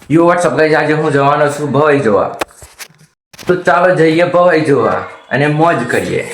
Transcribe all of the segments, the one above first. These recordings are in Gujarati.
યુ વોટ્સઅપ ગાઈઝ, આજે હું જવાનો છું ભવાઈ જોવા. તો ચાલો જઈએ ભવાઈ જોવા અને મોજ કરીએ.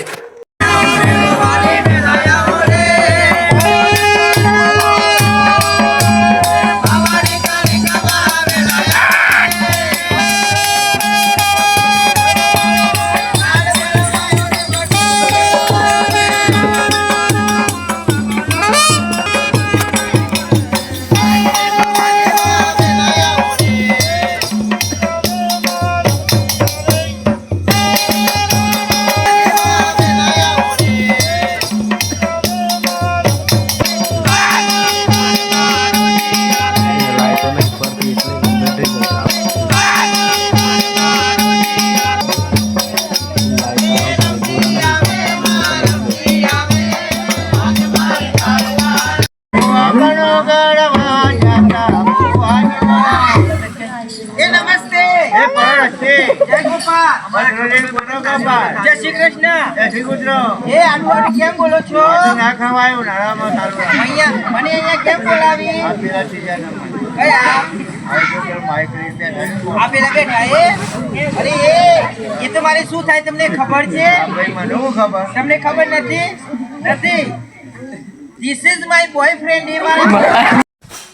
જય શ્રી કૃષ્ણ. જય શ્રી કૃષ્ણ. એ આલુ કેમ બોલો છો? ના ખવાયું નાળામાં સારું. અહીંયા મને અહીંયા કેમ બોલાવી? આ પેલા સીઝન કયા? આ પેલા બેઠા એ? અરે એ તો મારે શું થાય તમને ખબર છે? ભાઈ મને ખબર. તમને ખબર નથી? નથી. This is my boyfriend. એ મારા.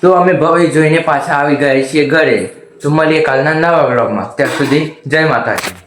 તો અમે ભવાઈ જોઈને પાછા આવી ગયા છીએ ઘરે. તો મળીએ કાલના નવા વ્લોગમાં. ત્યાં સુધી જય માતાજી.